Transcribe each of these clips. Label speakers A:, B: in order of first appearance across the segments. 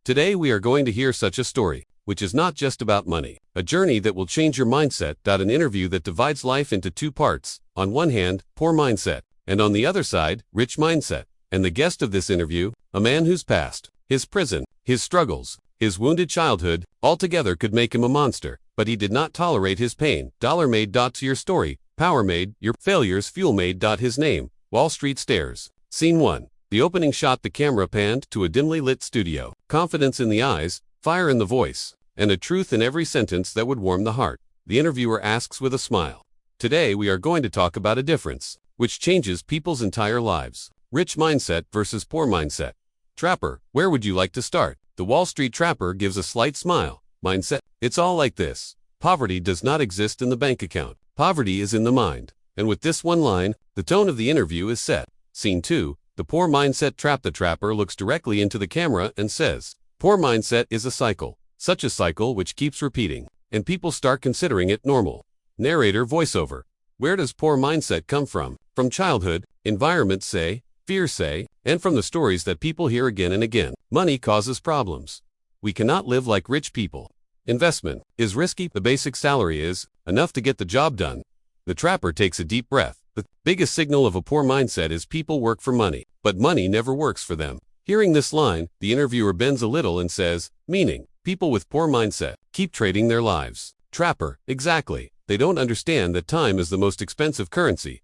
A: Today we are going to hear such a story, which is not just about money. A journey that will change your mindset. An interview that divides life into two parts. On one hand, poor mindset, and on the other side, rich mindset. And the guest of this interview, a man whose past, his prison, his struggles, his wounded childhood, altogether could make him a monster. But he did not tolerate his pain. Made. To your story. Power made. Your failures fuel made. His name, Wall Street Stairs. Scene 1. The opening shot. The camera panned to a dimly lit studio. Confidence in the eyes, fire in the voice, and a truth in every sentence that would warm the heart. The interviewer asks with a smile. Today we are going to talk about a difference, which changes people's entire lives. Rich mindset versus poor mindset. Trapper, where would you like to start? The Wall Street Trapper gives a slight smile. Mindset. It's all like this. Poverty does not exist in the bank account. Poverty is in the mind. And with this one line, the tone of the interview is set. Scene 2. The poor mindset trap. The trapper looks directly into the camera and says, poor mindset is a cycle. Such a cycle which keeps repeating. And people start considering it normal. Narrator voiceover. Where does poor mindset come from? From childhood, environment say, fear say, and from the stories that people hear again and again. Money causes problems. We cannot live like rich people. Investment is risky. The basic salary is enough to get the job done. The trapper takes a deep breath. The biggest signal of a poor mindset is people work for money, but money never works for them. Hearing this line, the interviewer bends a little and says, meaning, people with poor mindset keep trading their lives. Trapper, exactly. They don't understand that time is the most expensive currency.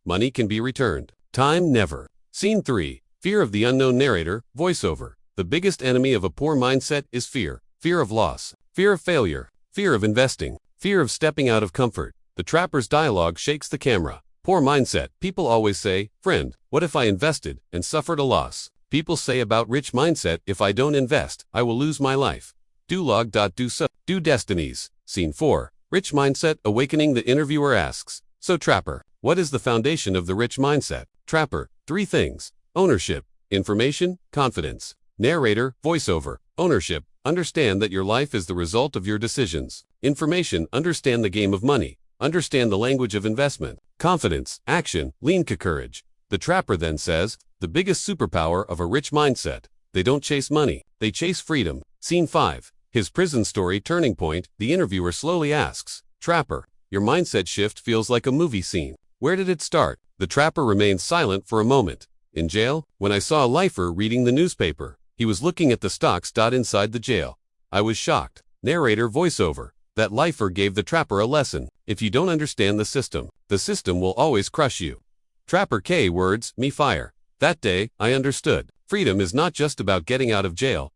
A: Money can be returned. Time never. Scene 3. Fear of the unknown. Narrator, voiceover. The biggest enemy of a poor mindset is fear. Fear of loss. Fear of failure. Fear of investing. Fear of stepping out of comfort. The trapper's dialogue shakes the camera. Poor mindset. People always say, friend, what if I invested and suffered a loss? People say about rich mindset, if I don't invest, I will lose my life. Do destinies. Scene 4. Rich mindset awakening. The interviewer asks, so trapper, what is the foundation of the rich mindset? Trapper, 3 things. Ownership, information, confidence. Narrator, voiceover. Ownership, understand that your life is the result of your decisions. Information, understand the game of money. Understand the language of investment. Confidence, action, lean courage. The trapper then says, the biggest superpower of a rich mindset. They don't chase money, they chase freedom. Scene 5. His prison story turning point. The interviewer slowly asks, trapper, your mindset shift feels like a movie scene. Where did it start? The trapper remains silent for a moment. In jail, when I saw a lifer reading the newspaper. He was looking at the stocks. Inside the jail. I was shocked. Narrator voiceover. That lifer gave the trapper a lesson. If you don't understand the system will always crush you. Trapper K words, me fire. That day, I understood. Freedom is not just about getting out of jail.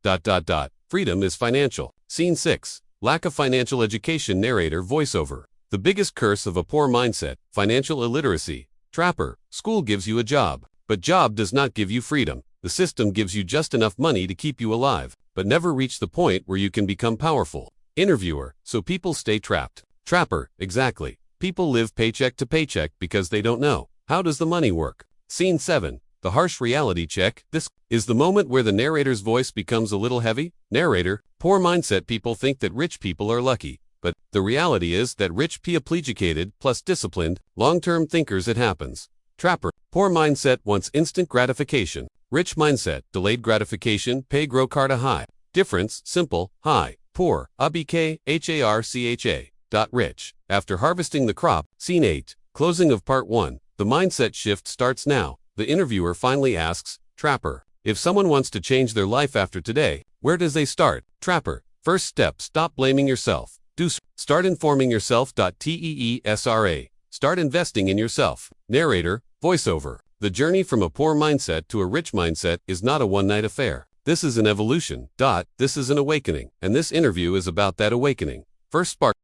A: Freedom is financial. Scene 6. Lack of financial education. Narrator voiceover. The biggest curse of a poor mindset, financial illiteracy. Trapper, school gives you a job, but job does not give you freedom. The system gives you just enough money to keep you alive, but never reach the point where you can become powerful. Interviewer, so people stay trapped. Trapper, exactly. People live paycheck to paycheck because they don't know. How does the money work? Scene 7. The harsh reality check. This is the moment where the narrator's voice becomes a little heavy. Narrator, poor mindset people think that rich people are lucky, but the reality is that rich educated plus disciplined, long-term thinkers it happens. Trapper, poor mindset wants instant gratification. Rich mindset, delayed gratification, pay grow carta high. Difference, simple, high. Poor, harcha. Rich. After harvesting the crop. Scene 8. Closing of part 1. The mindset shift starts now. The interviewer finally asks, trapper, if someone wants to change their life after today, where does they start? Trapper, first step, stop blaming yourself. Start informing yourself. TEESRA. Start investing in yourself. Narrator, voiceover. The journey from a poor mindset to a rich mindset is not a one-night affair. This is an evolution. This is an awakening. And this interview is about that awakening. First spark.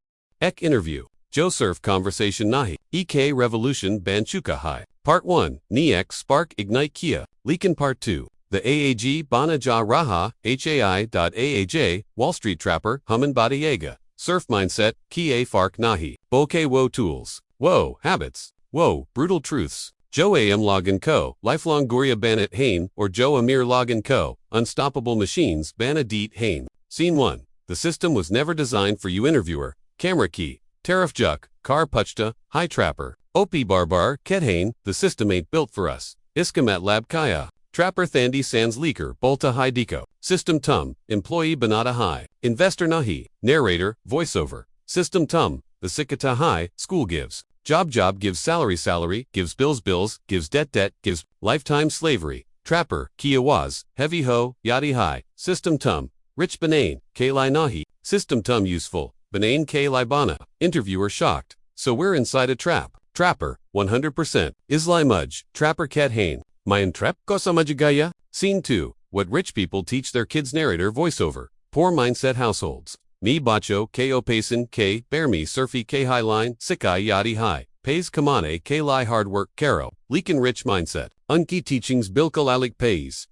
A: Ek interview. Joe Surf conversation nahi. EK revolution banchuka hai. Part 1. Niek spark ignite kia. Leakin part 2. The AAG Bana Ja Raha, HAI.AAJ, Wall Street Trapper, Human Badiega. Surf mindset, Kie Fark Nahi. Bokeh Woe tools. Woe, habits. Woe, brutal truths. Joe Am Log & Co., Lifelong Guria Banat Hain, or Joe Amir Log & Co., Unstoppable Machines, Bana Deet Hain. Scene 1. The system was never designed for you. Interviewer, camera key, tariff juk, car puchta, high trapper, OP Barbar, Kethain, the system ain't built for us. Iskamat Lab Kaya. Trapper Thandi Sans Leaker Bolta High Deco. System Tum, Employee Banata High. Investor Nahi. Narrator, voiceover. System Tum, the Sikata High, School gives. Job gives salary, gives bills, gives debt, gives lifetime slavery. Trapper, Kia was, Heavy Ho, Yadi High. System Tum, Rich Banane, Kalai Nahi. System Tum useful, Banane Kalai Bana. Interviewer shocked. So we're inside a trap. Trapper, 100%. Islai Mudge, Trapper Kat Hain. Mayan trap ko sa majigaya? Scene 2. What rich people teach their kids. Narrator voiceover. Poor mindset households. Mi bacho ko pason k bear me surfy k high line sikai yadi high. Pays kamane k lie hard work karo. Leakin rich mindset. Unki teachings bilkal alik pays.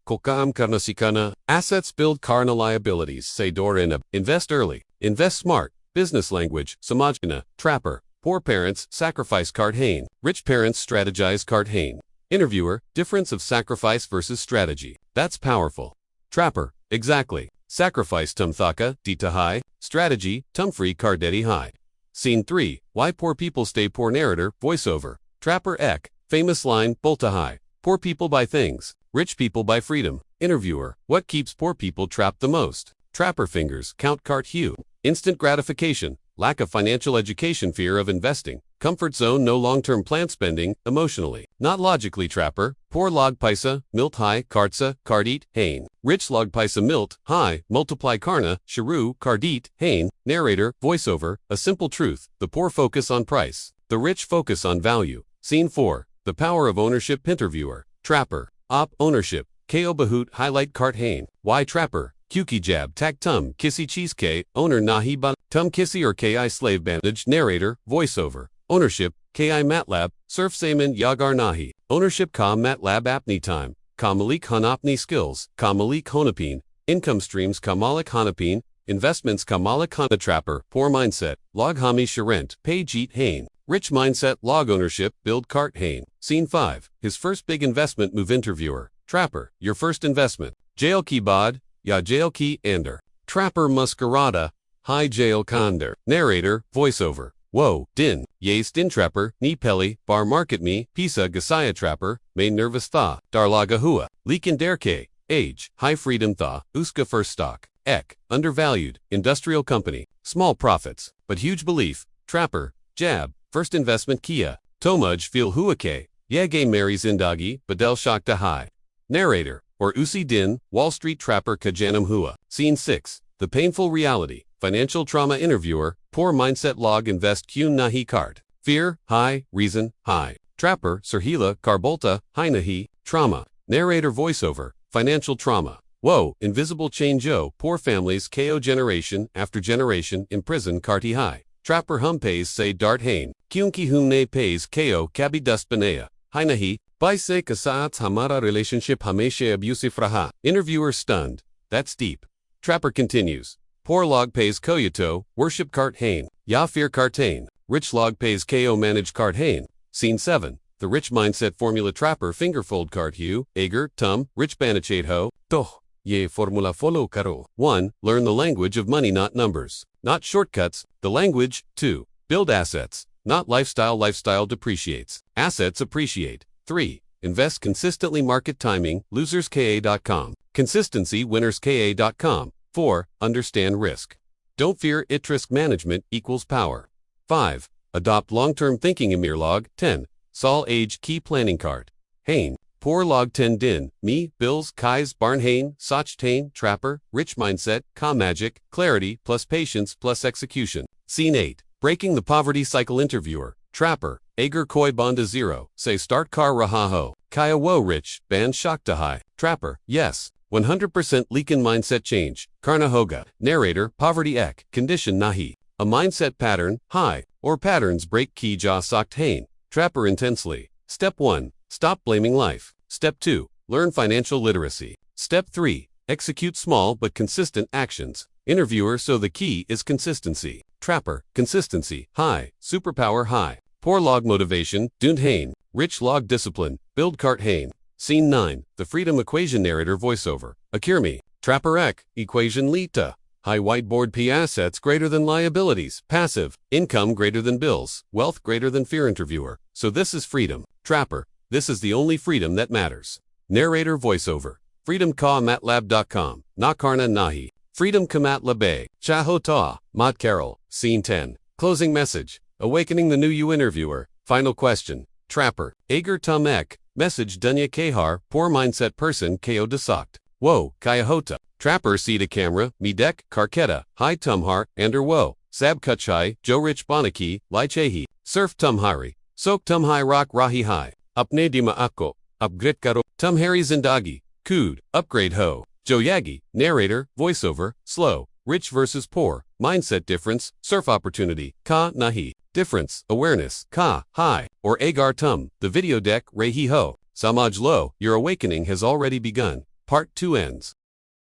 A: Kokaam karnasikana. Assets build karna liabilities. Say dorina. Invest early. Invest smart. Business language. Samajna. Trapper. Poor parents sacrifice Kart Hain. Rich parents strategize Kart Hain. Interviewer, difference of sacrifice versus strategy. That's powerful. Trapper, exactly. Sacrifice tumthaka, dita high. Strategy, tumfree kardeti high. Scene 3, why poor people stay poor. Narrator, voiceover. Trapper ek, famous line, bolta high. Poor people buy things. Rich people buy freedom. Interviewer, what keeps poor people trapped the most? Trapper fingers, count Kart hue. Instant gratification. Lack of financial education, fear of investing, comfort zone, no long-term plan, spending, emotionally, not logically. Trapper, poor log paisa, milt high, kartsa, kardit, hain. Rich log paisa milt, high, multiply karna, sharu, kardit, hain. Narrator, voiceover, a simple truth, the poor focus on price, the rich focus on value. Scene 4, the power of ownership. Interviewer, Trapper, op, ownership, ko bahut, highlight Kart Hain. Why Trapper? Kuki jab tak tum kissy cheesecake, owner nahi ba tum kissy or ki slave bandage. Narrator, voiceover. Ownership, ki matlab, surf saman yagar nahi. Ownership ka matlab apni time, ka malik hanapni skills, ka malik honapin. Income streams ka malik hanapin. Investments ka malik hana. Trapper, poor mindset, log hami sharent, pay jeet hain. Rich mindset, log ownership, build Kart Hain. Scene 5, his first big investment move. Interviewer, Trapper, your first investment. Jail ki bod. Ya jail ki ander. Trapper masquerada, high jail konder. Narrator, voiceover. Whoa, din, yes din trapper, ni peli, bar market me, pisa gasaya. Trapper, main nervous tha, darlaga hua, leakin derke, age, high freedom tha, uska first stock, ek, undervalued, industrial company, small profits, but huge belief. Trapper, jab, first investment Kia, tomudge feel huake, yage marries indagi, badel shakta high. Narrator, or Usi Din, Wallstreet Trapper Kajanam Hua. Scene 6, the painful reality, financial trauma. Interviewer, poor mindset, log invest Kyun Nahi Kart. Fear, high, reason, high. Trapper, Sirhila, Karbolta, High Nahi, trauma. Narrator voiceover, financial trauma. Whoa, invisible chain Joe, poor families, KO generation after generation, imprison Karti High. Trapper hum pays say Dart Hain, Kyunki humne pays KO kabi dust banea. High Nahi, Baise kasaats hamara relationship hameshe abusive raha. Interviewer stunned. That's deep. Trapper continues. Poor log pays koyato, worship Kart Hain. Ya fear Kartain. Rich log pays ko manage Kart Hain. Scene 7. The rich mindset formula. Trapper fingerfold Kart Hugh, Ager, Tum, Rich Banachate Ho. Toh. Ye formula follow karo. 1. Learn the language of money, not numbers. Not shortcuts. The language. 2. Build assets. Not lifestyle. Lifestyle depreciates. Assets appreciate. 3. Invest consistently. Market timing, loserska.com. Consistency, winnerska.com. 4. Understand risk. Don't fear it. Risk management equals power. 5. Adopt long-term thinking. Emir log. 10. Sol age key planning card. Hain. Poor log 10 din, me, bills, kais, barnhain, sochtain, trapper, rich mindset, magic, clarity, plus patience, plus execution. Scene 8. Breaking the poverty cycle. Interviewer, Trapper, Ager koi bonda 0, say start car rahaho, kaya wo rich, ban shakta high. Trapper, yes, 100% leakin mindset change, karna hoga. Narrator, poverty ek, condition nahi. A mindset pattern, high, or patterns break ki ja sokt hain. Trapper intensely. Step 1. Stop blaming life. Step 2. Learn financial literacy. Step 3. Execute small but consistent actions. Interviewer, so the key is consistency. Trapper, consistency, high, superpower high. Poor log motivation, dund hain. Rich log discipline, build Kart Hain. Scene 9. The freedom equation. Narrator voiceover. Akirmi. Trapper ek, equation lita. High whiteboard P assets greater than liabilities. Passive. Income greater than bills. Wealth greater than fear. Interviewer. So this is freedom. Trapper. This is the only freedom that matters. Narrator voiceover. Freedom ka matlab.com. Nakarna nahi. Freedom ka matlabe. Chahota. Mat Carol. Scene 10. Closing message. Awakening the new you interviewer. Final question. Trapper. Agar tum ek. Message dunya kahar. Poor mindset person ko desakt. Wo. Kayahota. Trapper see to camera. Midek. Karketa. Hi tumhar. Ander wo. Sab kuchai. Jo rich bonaki. Lichehi. Surf tumhari. Sok tumhai rock rahi hai. Apne dima ako. Upgrit karo. Tumhari zindagi. Kood. Upgrade ho. Joyagi. Narrator. Voiceover. Slow. Rich versus poor. Mindset difference. Surf opportunity. Ka nahi. Difference. Awareness. Ka. Hi. Or agar tum. The video deck. Rehi ho. Samaj lo. Your awakening has already begun. Part 2 ends.